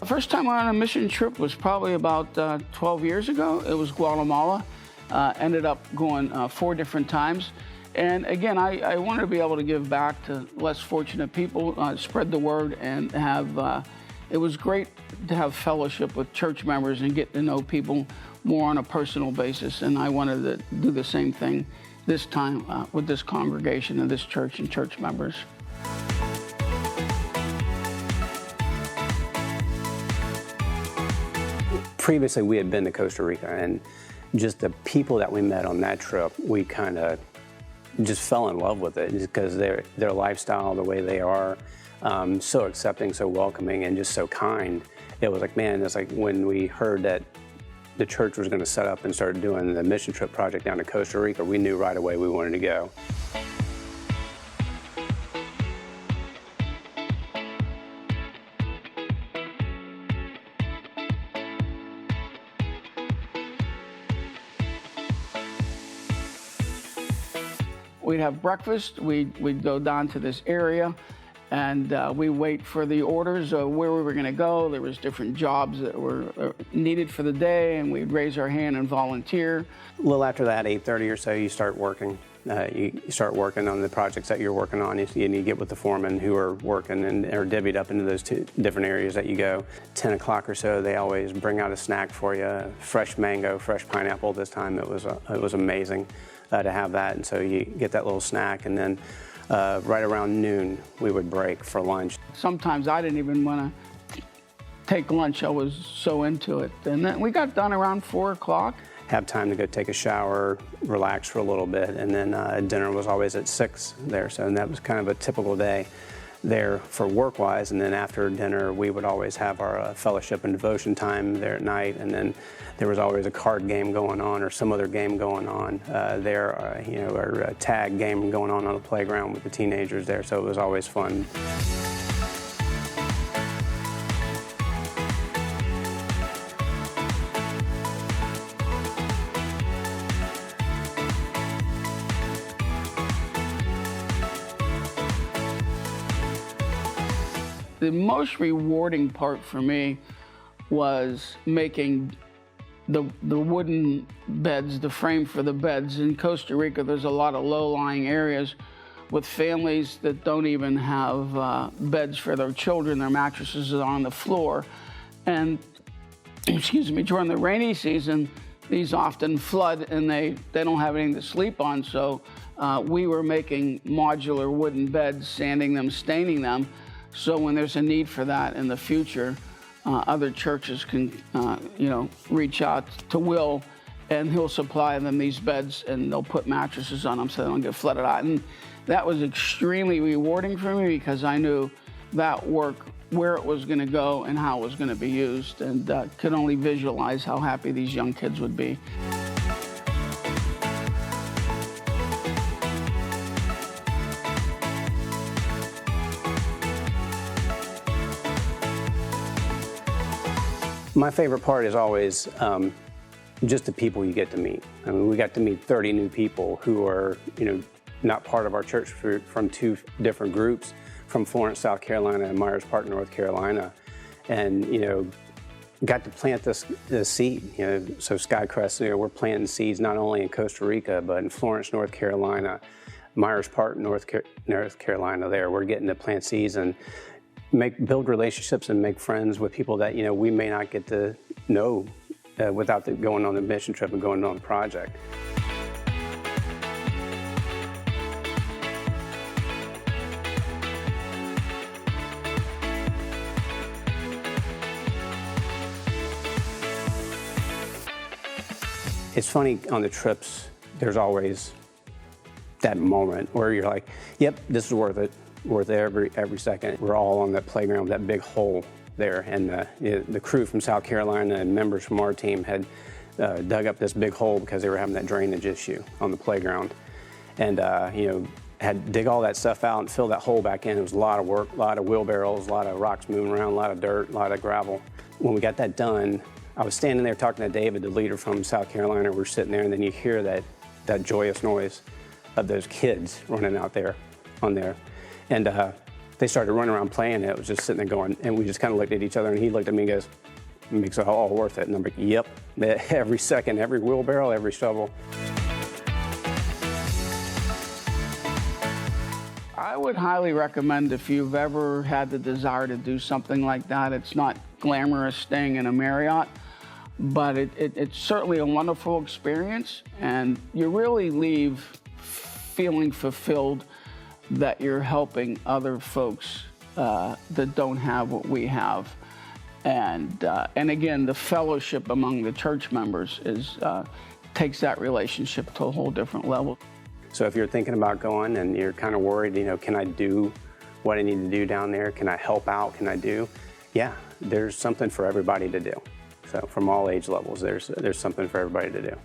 The first time I went on a mission trip was probably about 12 years ago. It was Guatemala. Ended up going 4 different times. And again, I wanted to be able to give back to less fortunate people, spread the word, and have, it was great to have fellowship with church members and get to know people more on a personal basis. And I wanted to do the same thing this time with this congregation and this church and church members. Previously, we had been to Costa Rica, and just the people that we met on that trip, we kind of just fell in love with it because their lifestyle, the way they are, so accepting, so welcoming, and just so kind. It was like, man, it's like when we heard that the church was going to set up and start doing the mission trip project down to Costa Rica, we knew right away we wanted to go. We'd have breakfast, we'd go down to this area, and we wait for the orders of where we were gonna go. There was different jobs that were needed for the day, and we'd raise our hand and volunteer. A little after that, 8:30 or so, you start working. You start working on the projects that you're working on, and you get with the foremen who are working and are divvied up into those 2 different areas that you go. 10 o'clock or so, they always bring out a snack for you, fresh mango, fresh pineapple. This time it was amazing to have that, and so you get that little snack, and then right around noon, we would break for lunch. Sometimes I didn't even want to take lunch. I was so into it. And then we got done around 4 o'clock. Have time to go take a shower, relax for a little bit, and then dinner was always at 6 there. So and that was kind of a typical day there for work-wise. And then after dinner, we would always have our fellowship and devotion time there at night. And then there was always a card game going on or some other game going on there, you know, or a tag game going on the playground with the teenagers there. So it was always fun. The most rewarding part for me was making the wooden beds, the frame for the beds. In Costa Rica, there's a lot of low-lying areas with families that don't even have beds for their children. Their mattresses are on the floor. And, excuse me, during the rainy season, these often flood and they don't have anything to sleep on. So we were making modular wooden beds, sanding them, staining them. So when there's a need for that in the future, other churches can, you know, reach out to Will, and he'll supply them these beds, and they'll put mattresses on them so they don't get flooded out. And that was extremely rewarding for me because I knew that work, where it was going to go and how it was going to be used, and could only visualize how happy these young kids would be. My favorite part is always just the people you get to meet. I mean, we got to meet 30 new people who are, you know, not part of our church from 2 different groups, from Florence, South Carolina, and Myers Park, North Carolina, and you know, got to plant this seed. You know, so Skycrest, you know, we're planting seeds not only in Costa Rica but in Florence, North Carolina, Myers Park, North Carolina. There, we're getting to plant seeds and build relationships and make friends with people that, you know, we may not get to know without going on the mission trip and going on the project. It's funny, on the trips, there's always that moment where you're like, yep, this is worth it. Worth every second. We're all on that playground with that big hole there, and the crew from South Carolina and members from our team had dug up this big hole because they were having that drainage issue on the playground, and you know, had to dig all that stuff out and fill that hole back in. It was a lot of work, a lot of wheelbarrows, a lot of rocks moving around, a lot of dirt, a lot of gravel. When we got that done, I was standing there talking to David, the leader from South Carolina. We're sitting there, and then you hear that joyous noise of those kids running out there on there. And they started running around playing, and it was just sitting there going, and we just kind of looked at each other, and he looked at me and goes, "It makes it all worth it." And I'm like, "Yep, every second, every wheelbarrow, every shovel." I would highly recommend, if you've ever had the desire to do something like that. It's not glamorous staying in a Marriott, but it's certainly a wonderful experience, and you really leave feeling fulfilled that you're helping other folks that don't have what we have. And again, the fellowship among the church members takes that relationship to a whole different level. So if you're thinking about going and you're kind of worried, can I do what I need to do down there? Can I help out? Can I do? Yeah, there's something for everybody to do. So from all age levels, there's something for everybody to do.